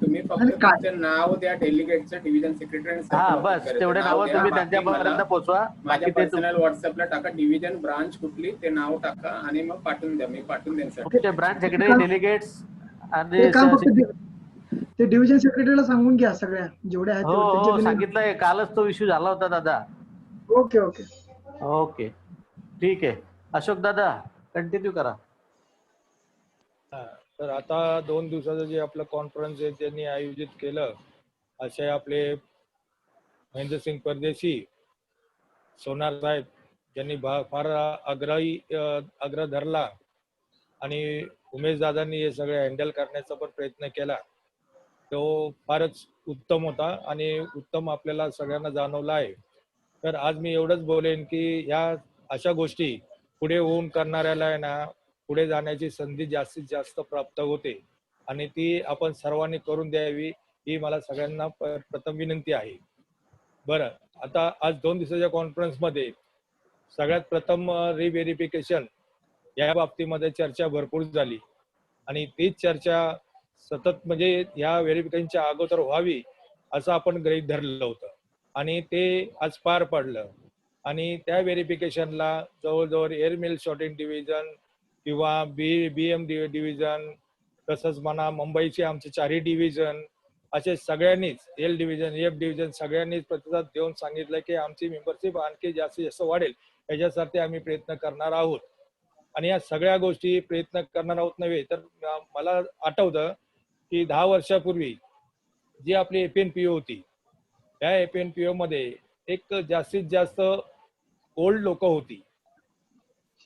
तुम्ही फक्त तुमचं नाव द्या, डेलिगेटचं, डिव्हिजन सेक्रेटरी. हा बस तेवढे नाव तुम्ही त्यांच्यापर्यंत पोहोचवा. माझ्या पर्सनल व्हॉट्सअपला टाका, डिव्हिजन ब्रांच कुठली ते नाव टाका आणि मग पाठवून द्या, मी पाठवून द्या. ओके, ब्रांच सेक्रेटरी, डेलिगेट्स आणि ते डिव्हिजन सेक्रेटरीला सांगून घ्या सगळ्या जेवढे आहेत. हो सांगितलंय, कालच तो इश्यू झाला होता दादा. ओके ओके ओके ठीक आहे. अशोक दादा कंटिन्यू करा. तर आता 2 दिवसाचं जे आपलं कॉन्फरन्स आहे त्यांनी आयोजित केलं, असे आपले महेंद्रसिंग परदेशी, सोनार साहेब यांनी फार आग्रह धरला आणि उमेश दादांनी हे सगळे हँडल करण्याचा पण प्रयत्न केला. तो फारच उत्तम होता आणि उत्तम आपल्याला सगळ्यांना जाणवला आहे. तर आज मी एवढंच बोलेन की ह्या अशा गोष्टी पुढे होऊन करणाऱ्याला आहे ना, पुढे जाण्याची संधी जास्तीत जास्त प्राप्त होते आणि ती आपण सर्वांनी करून द्यावी ही मला सगळ्यांना प्रथम विनंती आहे. बरं, आता आज 2 दिवसाच्या कॉन्फरन्समध्ये सगळ्यात प्रथम रिव्हेरिफिकेशन या बाबतीमध्ये चर्चा भरपूर झाली आणि तीच चर्चा सतत म्हणजे या व्हेरिफिकेशनच्या अगोदर व्हावी असं आपण गृहीत धरलं होतं आणि ते आज पार पडलं. आणि त्या व्हेरिफिकेशनला जवळजवळ एअरमेल शॉर्टिंग डिव्हिजन किंवा BM डिव्हिजन, तसंच म्हणा मुंबईचे आमचे 4ही डिव्हिजन, असे सगळ्यांनीच L डिव्हिजन, F डिव्हिजन सगळ्यांनीच प्रतिसाद देऊन सांगितलं की आमची मेंबरशिप आणखी जास्तीत जास्त वाढेल, याच्यासाठी आम्ही प्रयत्न करणार आहोत. आणि या सगळ्या गोष्टी प्रयत्न करणार आहोत नव्हे तर मला आठवतं की 10 वर्षापूर्वी जी आपली FNPO होती, त्या FNPO मध्ये एक जास्तीत जास्त ओल्ड लोक होती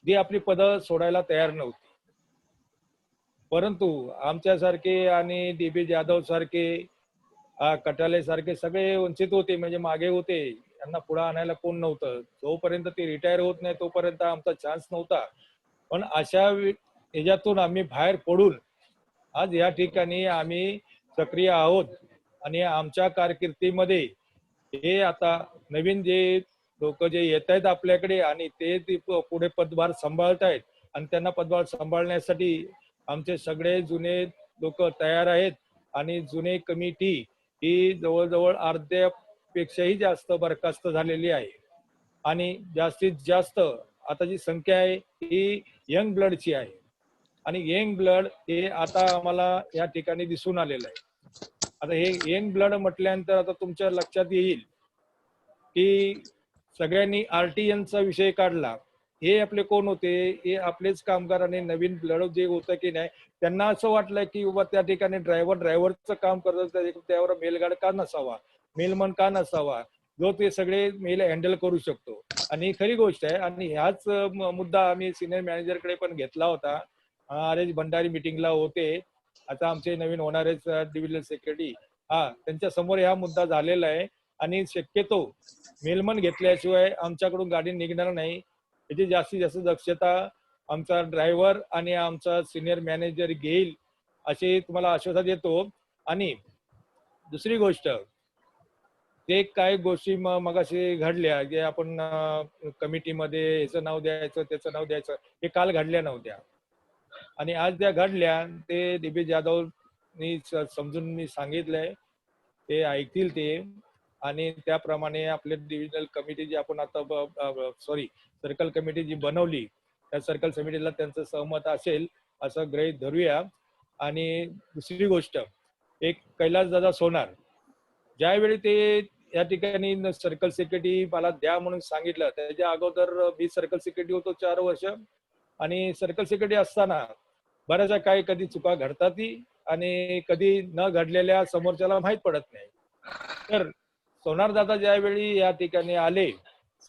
जी आपली पदं सोडायला तयार नव्हती. परंतु आमच्यासारखे आणि DB जाधव सारखे, कटाले सारखे सगळे वंचित होते, म्हणजे मागे होते. यांना पुढे आणायला कोण नव्हतं. जोपर्यंत ते रिटायर होत नाही तोपर्यंत आमचा चान्स नव्हता. पण अशा ह्याच्यातून आम्ही बाहेर पडून आज या ठिकाणी आम्ही सक्रिय आहोत आणि आमच्या कारकिर्दीमध्ये हे आता नवीन जे लोक जे येत आहेत आपल्याकडे आणि ते पुढे पदभार सांभाळत आहेत आणि त्यांना पदभार सांभाळण्यासाठी आमचे सगळे जुने लोक तयार आहेत आणि जुने कमिटी ही जवळजवळ अर्ध्यापेक्षाही जास्त बरखास्त झालेली आहे आणि जास्तीत जास्त आता जी संख्या आहे ही यंग ब्लडची आहे आणि यंग ब्लड हे आता आम्हाला या ठिकाणी दिसून आलेलं आहे. आता हे यंग ब्लड म्हटल्यानंतर आता तुमच्या लक्षात येईल की सगळ्यांनी RTNचा विषय काढला. हे आपले कोण होते? हे आपलेच कामगार आणि नवीन ब्लड जे होतं की नाही त्यांना असं वाटलं की बाबा त्या ठिकाणी ड्रायव्हरचं काम करतात त्यावर मेलगार्ड का नसावा, मेलमन का नसावा, जो ते सगळे मेल हँडल करू शकतो. आणि खरी गोष्ट आहे आणि ह्याच मुद्दा आम्ही सिनियर मॅनेजरकडे पण घेतला होता. RS भंडारी मिटिंगला होते. आता आमचे नवीन होणारेच डिव्हिजनल सेक्रेटरी त्यांच्या समोर हा मुद्दा झालेला आहे आणि शक्यतो मेलमन घेतल्याशिवाय आमच्याकडून गाडी निघणार नाही. याची जास्तीत जास्त दक्षता आमचा ड्रायव्हर आणि आमचा सिनियर मॅनेजर घेईल असे तुम्हाला आश्वासन देतो. आणि दुसरी गोष्ट ते काय गोष्टी मगाशी घडल्या जे आपण कमिटीमध्ये याचं नाव द्यायचं त्याचं नाव द्यायचं हे काल घडल्या नव्हत्या आणि आज त्या घडल्या. ते DB जाधवनी समजून मी सांगितलंय ते ऐकतील ते आणि त्याप्रमाणे आपले डिव्हिजनल कमिटी जी आपण आता सर्कल कमिटी जी बनवली त्या सर्कल कमिटीला त्यांचं सहमत असेल असं गृहीत धरूया. आणि दुसरी गोष्ट एक कैलासदादा सोनार ज्यावेळी ते या ठिकाणी सर्कल सेक्रेटरी मला द्या म्हणून सांगितलं त्याच्या अगोदर मी सर्कल सेक्रेटरी होतो 4 वर्ष आणि सर्कल सेक्रेटरी असताना बऱ्याचशा काही कधी चुका घडतात आणि कधी न घडलेल्या समोरच्याला माहीत पडत नाही. तर सोनार दादा ज्यावेळी या ठिकाणी आले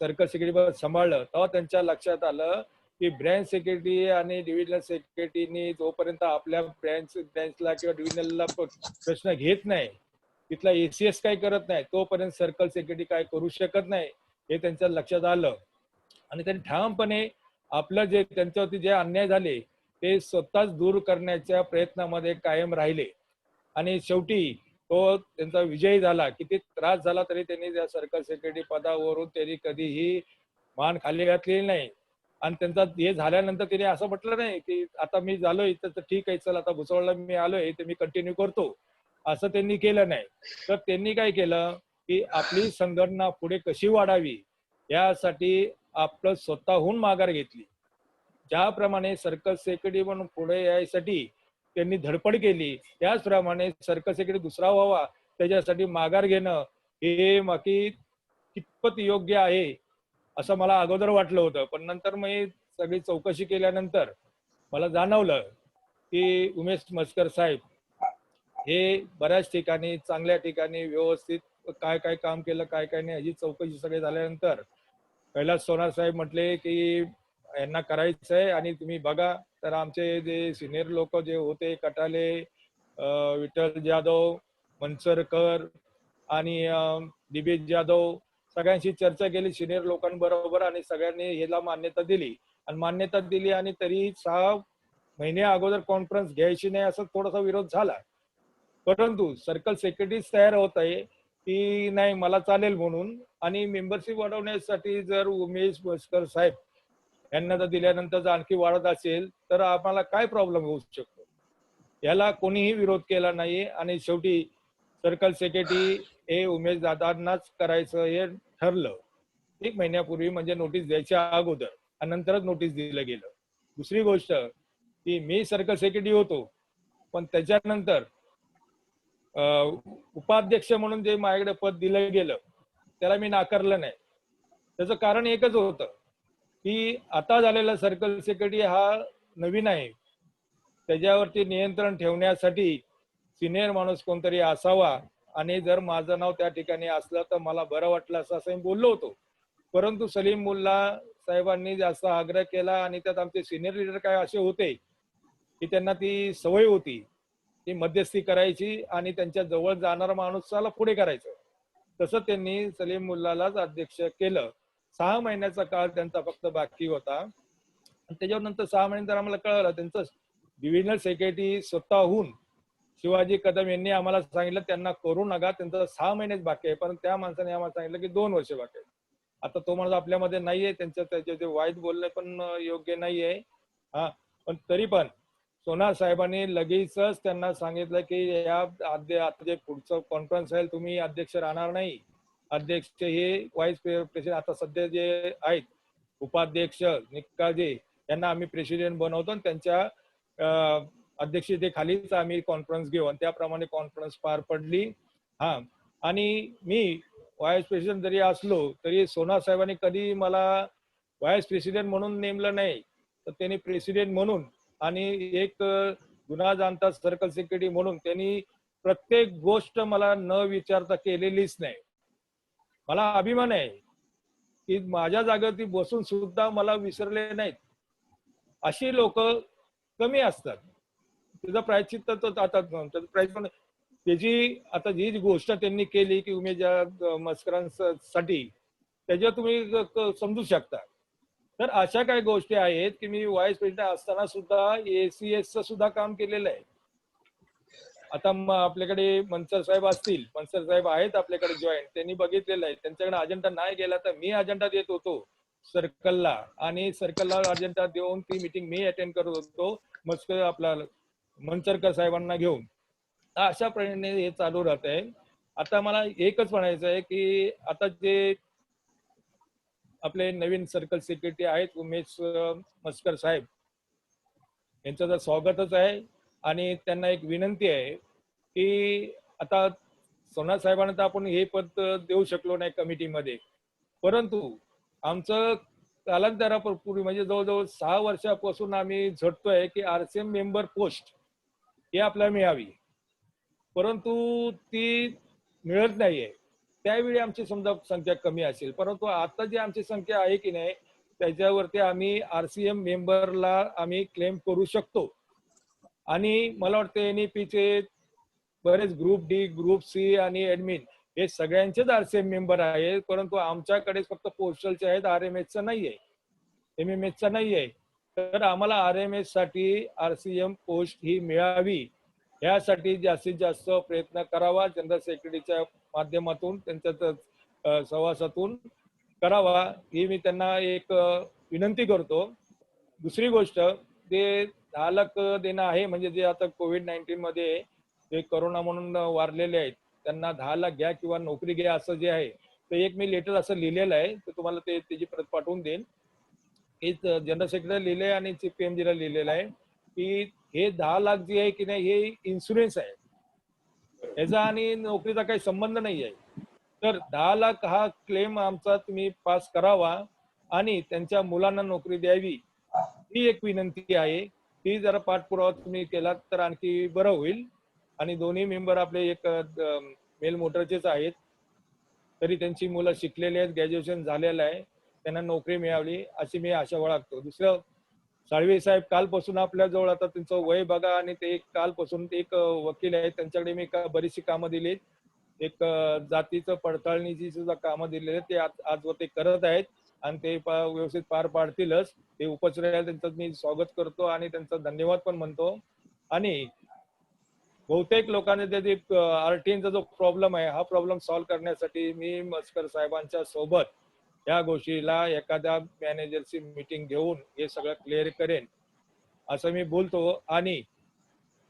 सर्कल सेक्रेटरी सांभाळलं तेव्हा त्यांच्या लक्षात आलं की ब्रँच सेक्रेटरी आणि डिव्हिजनल सेक्रेटरीनी जोपर्यंत आपल्या ब्रँचला किंवा डिव्हिजनलला प्रश्न घेत नाही तिथला ACS काय करत नाही तोपर्यंत सर्कल सेक्रेटरी काय करू शकत नाही हे त्यांच्या लक्षात आलं आणि त्यांनी ठामपणे आपलं जे त्यांच्यावरती जे अन्याय झाले ते स्वतःच दूर करण्याच्या प्रयत्नामध्ये कायम राहिले आणि शेवटी तो त्यांचा विजय झाला. किती त्रास झाला तरी त्यांनी त्या सर्कल सेक्रेटरी पदावरून त्यांनी कधीही मान खाली घातलेली नाही आणि त्यांचा हे झाल्यानंतर त्यांनी असं म्हटलं नाही की आता मी झालोय तर ठीक आहे चल आता भुसावळला मी आलोय ते मी कंटिन्यू करतो असं त्यांनी केलं नाही. तर त्यांनी काय केलं की आपली संघटना पुढे कशी वाढावी यासाठी आपलं स्वतःहून माघार घेतली. ज्याप्रमाणे सर्कल सेक्रेटरी म्हणून पुढे यायसाठी त्यांनी धडपड केली त्याचप्रमाणे सर्कल सेक्रेटरी दुसरा व्हावा त्याच्यासाठी माघार घेणं हे बाकी कितपत योग्य आहे असं मला अगोदर वाटलं होतं. पण नंतर मी सगळी चौकशी केल्यानंतर मला जाणवलं की उमेश मस्कर साहेब हे बऱ्याच ठिकाणी चांगल्या ठिकाणी व्यवस्थित काय काय काम केलं काय काय नाही ह्याची चौकशी सगळी झाल्यानंतर कैलास सोनार साहेब म्हटले की यांना करायचं आहे आणि तुम्ही बघा. तर आमचे जे सिनियर लोक जे होते कटाले, विठ्ठल जाधव, मनसरकर आणि DB जाधव सगळ्यांशी चर्चा केली सिनियर लोकांबरोबर आणि सगळ्यांनी ह्याला मान्यता दिली आणि तरी 6 महिने अगोदर कॉन्फरन्स घ्यायची नाही असं थोडासा विरोध झाला. परंतु सर्कल सेक्रेटरीच तयार होत आहे की नाही मला चालेल म्हणून आणि मेंबरशिप वाढवण्यासाठी जर उमेश मस्कर साहेब यांना जर दिल्यानंतर जर आणखी वाढत असेल तर आम्हाला काय प्रॉब्लेम होऊ शकतो याला कोणीही विरोध केला नाही आणि शेवटी सर्कल सेक्रेटरी हे उमेश दादांनाच करायचं हे ठरलं 1 महिन्यापूर्वी म्हणजे नोटीस द्यायच्या अगोदर आणि नंतरच नोटीस दिलं गेलं. दुसरी गोष्ट की मी सर्कल सेक्रेटरी होतो पण त्याच्यानंतर उपाध्यक्ष म्हणून जे माझ्याकडे पद दिलं गेलं त्याला मी नाकारलं नाही. त्याचं कारण एकच होतं की आता झालेला सर्कल सेक्रेटरी हा नवीन आहे त्याच्यावरती नियंत्रण ठेवण्यासाठी सिनियर माणूस कोणतरी असावा आणि जर माझं नाव त्या ठिकाणी असलं तर मला बरं वाटलं असं मी बोललो होतो. परंतु सलीम मुल्ला साहेबांनी जास्त आग्रह केला आणि त्यात आमचे सिनियर लीडर काय असे होते की त्यांना ती सवय होती की मध्यस्थी करायची आणि त्यांच्या जवळ जाणारा माणूस त्याला पुढे करायचं. तसं त्यांनी सलीम मुल्लालाच अध्यक्ष केलं. 6 महिन्याचा काळ त्यांचा फक्त बाकी होता आणि त्याच्यावर नंतर 6 महिन्यानंतर आम्हाला कळलं त्यांचं डिव्हिजनल सेक्रेटरी स्वतःहून शिवाजी कदम यांनी आम्हाला सांगितलं त्यांना करू नका, त्यांचं 6 महिनेच बाकी आहे. पण त्या माणसाने आम्हाला सांगितलं की 2 वर्ष बाकी आहे. आता तो माणूस आपल्यामध्ये नाहीये, त्याचे ते वाईट बोलणे पण योग्य नाहीये. हा, पण तरी पण सोनार साहेबांनी लगेचच त्यांना सांगितलं की या आता जे पुढचं कॉन्फरन्स आहे तुम्ही अध्यक्ष राहणार नाही, अध्यक्ष हे व्हाईस प्रेसिडेंट आता सध्या जे आहेत उपाध्यक्ष निक्काजी यांना आम्ही प्रेसिडेंट बनवतो आणि त्यांच्या अध्यक्षतेखालीच आम्ही कॉन्फरन्स घेऊ आणि त्याप्रमाणे कॉन्फरन्स पार पडली. हा, आणि मी व्हाईस प्रेसिडेंट जरी असलो तरी सोनार साहेबांनी कधी मला व्हाईस प्रेसिडेंट म्हणून नेमलं नाही, तर त्यांनी प्रेसिडेंट म्हणून आणि एक गुन्हा जाणता सर्कल सेक्रेटरी म्हणून त्यांनी प्रत्येक गोष्ट मला न विचारता केलेलीच नाही. मला अभिमान आहे की माझ्या जागेवरती बसून सुद्धा मला विसरले नाहीत. अशी लोक कमी असतात. तुझं प्रायश्चित्त आता पण त्याची आता जी गोष्ट त्यांनी केली की उमेदच्या मस्करांसाठी त्याच्यावर तुम्ही समजू शकता. तर अशा काही गोष्टी आहेत की मी व्हाईस प्रेसिडेंट असताना सुद्धा ACS चं सुद्धा काम केलेलं आहे. आता आपल्याकडे मनसर साहेब असतील, मनसर साहेब आहेत आपल्याकडे जॉईंट, त्यांनी बघितलेलं आहे. त्यांच्याकडे अजेंडा नाही गेला तर मी अजेंडा देत होतो सर्कलला आणि सर्कलला अजेंडा देऊन ती मीटिंग मी अटेंड करत होतो मस्कर आपला मनसरकर साहेबांना घेऊन. अशा प्रकारे हे चालू राहत आहे. आता मला एकच म्हणायचं आहे की आता जे आपले नवीन सर्कल सेक्रेटरी आहेत उमेश मस्कर साहेब यांचं तर स्वागतच आहे आणि त्यांना एक विनंती आहे की आता सोनार साहेबांना तर आपण हे पद देऊ शकलो नाही कमिटीमध्ये, परंतु आमचं कालांतरापूर्वी म्हणजे जवळजवळ 6 वर्षापासून आम्ही झटतोय की RCM मेंबर पोस्ट ही आपल्याला मिळावी, परंतु ती मिळत नाहीये. त्यावेळी आमची समजा संख्या कमी असेल, परंतु आता जी आमची संख्या आहे की नाही त्याच्यावरती आम्ही RCM मेंबरला आम्ही क्लेम करू शकतो. आणि मला वाटतं NEPचे बरेच ग्रुप D, ग्रुप C आणि ऍडमिन हे सगळ्यांचेच RCM मेंबर आहेत, परंतु आमच्याकडे फक्त पोस्टलचे आहेत, RMSचा नाहीये, MMSचा नाहीये. तर आम्हाला RMS साठी RCM पोस्ट ही मिळावी यासाठी जास्तीत जास्त प्रयत्न करावा, जनरल सेक्रेटरीच्या माध्यमातून त्यांच्या सहवासातून करावा ही मी त्यांना एक विनंती करतो. दुसरी गोष्ट ते 10 लाख देणं आहे, म्हणजे जे आता COVID-19 मध्ये ते करोना म्हणून वारलेले आहेत त्यांना 10 लाख घ्या किंवा नोकरी घ्या असं जे आहे ते एक मी लेटर असं लिहिलेलं आहे, तर तुम्हाला त्याची प्रत पाठवून देईन. हे जनरल सेक्रेटरी लिहिले आणि चीफ PMG ला लिहिलेलं आहे की हे 10 लाख जे आहे की नाही हे इन्शुरन्स आहे, याचा आणि नोकरीचा काही संबंध नाही आहे. तर 10 लाख हा क्लेम आमचा तुम्ही पास करावा आणि त्यांच्या मुलांना नोकरी द्यावी ही एक विनंती आहे. ती जरा पाठपुरावा तुम्ही केलात तर आणखी बरं होईल. आणि दोन्ही मेंबर आपले एक मेल मोटरचेच आहेत, तरी त्यांची मुलं शिकलेली आहेत, ग्रॅज्युएशन झालेलं आहे, त्यांना नोकरी मिळावी अशी मी आशा बाळगतो. दुसरं साळवे साहेब कालपासून आपल्या जवळ, आता त्यांचं वय बघा, आणि ते कालपासून एक वकील आहेत त्यांच्याकडे मी बरीचशी कामं दिलीत. एक जातीचं पडताळणीची सुद्धा कामं दिलेली आहेत, ते आजवर ते करत आहेत आणि ते व्यवस्थित पार पाडतीलच. ते उपस्थित राहिले त्यांचं मी स्वागत करतो आणि त्यांचा धन्यवाद पण म्हणतो. आणि बहुतेक लोकांनी त्याची RTNचा जो प्रॉब्लेम आहे हा प्रॉब्लेम सॉल्व्ह करण्यासाठी मी मस्कर साहेबांच्या सोबत या गोष्टीला एखाद्या मॅनेजरची मीटिंग घेऊन हे सगळं क्लिअर करेन असं मी बोलतो. आणि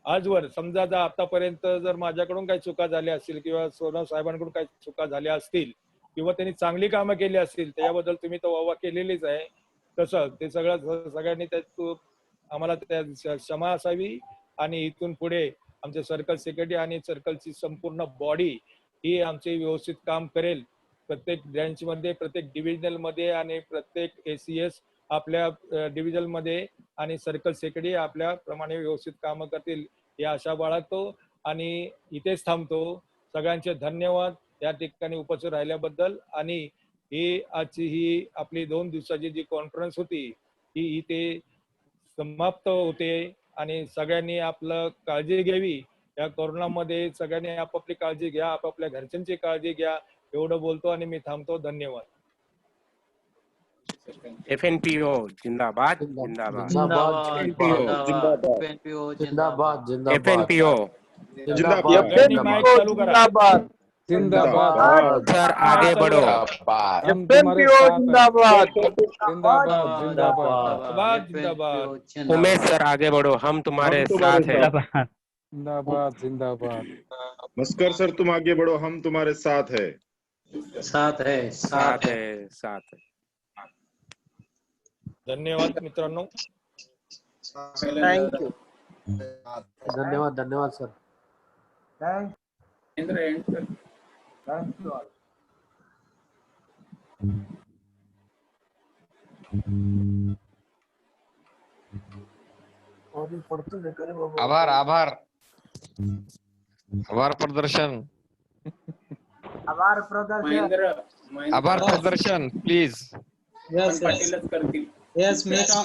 आजवर समजा जर आतापर्यंत जर माझ्याकडून काही चुका झाल्या असतील किंवा सोनार साहेबांकडून काही चुका झाल्या असतील किंवा त्यांनी चांगली कामं केली असतील त्याबद्दल तुम्ही तर वाहवा केलेलीच आहे, तसं ते सगळ्यांनी त्यात आम्हाला त्या क्षमा असावी. आणि इथून पुढे आमचे सर्कल सेक्रेटरी आणि सर्कलची संपूर्ण बॉडी ही आमचे व्यवस्थित काम करेल. प्रत्येक ब्रँच मध्ये, प्रत्येक डिव्हिजनल मध्ये आणि प्रत्येक ACS आपल्या डिव्हिजन मध्ये आणि सर्कल सेक्रेटरी आपल्या प्रमाणे व्यवस्थित कामं करतील ही आशा बाळगतो आणि इथेच थांबतो. सगळ्यांचे धन्यवाद या ठिकाणी उपस्थित राहिल्याबद्दल. आणि ही आजची ही आपली 2 दिवसाची जी कॉन्फरन्स होती ही इथे समाप्त होते आणि सगळ्यांनी आपलं काळजी घ्यावी. या कोरोनामध्ये सगळ्यांनी आपापली काळजी घ्या, आपापल्या घरच्यांची काळजी घ्या एवढं बोलतो आणि मी थांबतो. धन्यवाद. FNPO जिंदाबाद जिंदाबाद FNPO सगळ्यांनी माईक चालू करा. सर आगे बढ़ो जिंदाबाद जिंदाबाद. उमेश सर आगे बढ़ो, हम तुम्हारे साथ हैं। जिंदाबाद जिंदाबाद। मस्कर सर तुम आगे बढ़ो, हम तुम्हारे साथ है। साथ है। धन्यवाद मित्रांनो. थँक्यू. धन्यवाद धन्यवाद सर. आभार आभार आभार प्रदर्शन आभार प्रदर्शन प्लीज. पाटीलच करतील. Yes meet on.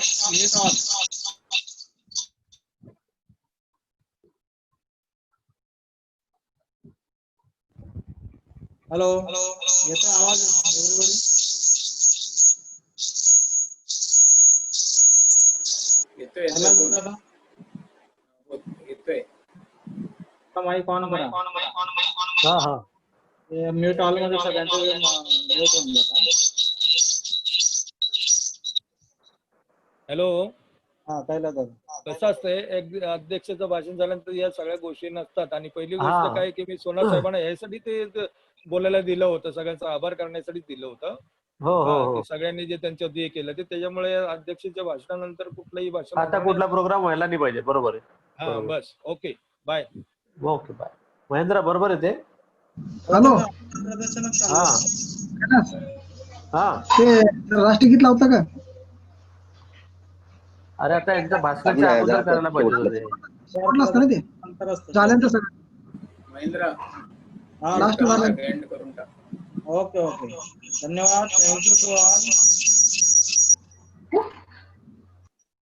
हॅलो येतो आवाज एव्हरीबडी? येतोय. माईक ऑन करा. हा हा. म्यूट ऑल मध्ये सगळ्यांचं म्यूट होऊन जातं. हॅलो. हा पहिला कसं असतंय, एक अध्यक्षाचं भाषण झाल्यानंतर या सगळ्या गोष्टी नसतात आणि पहिली हा. गोष्ट काय की मी सोनार साहेबांना यासाठी ते बोलायला दिलं होतं, सगळ्यांचा आभार करण्यासाठी दिलं होतं. हो हो हा, हो. ते सगळ्यांनी जे त्यांच्या हे केलं ते त्याच्यामुळे अध्यक्षाच्या भाषणानंतर कुठलंही भाषण आता कुठला प्रोग्राम व्हायला नाही पाहिजे. बरोबर आहे. हा बस okay bye. Okay bye. Mahendra बरोबर आहे ते. हॅलो हा हा. ते राष्ट्रगीत लावता का? अरे आता एकदा भाषणाच्या अगोदर करायला पाहिजे होते. शेवटला असतं ना ते झाल्यानंतर सगळं महेंद्र लास्ट एंड करून टाक. Okay okay. धन्यवाद. Thank you to all.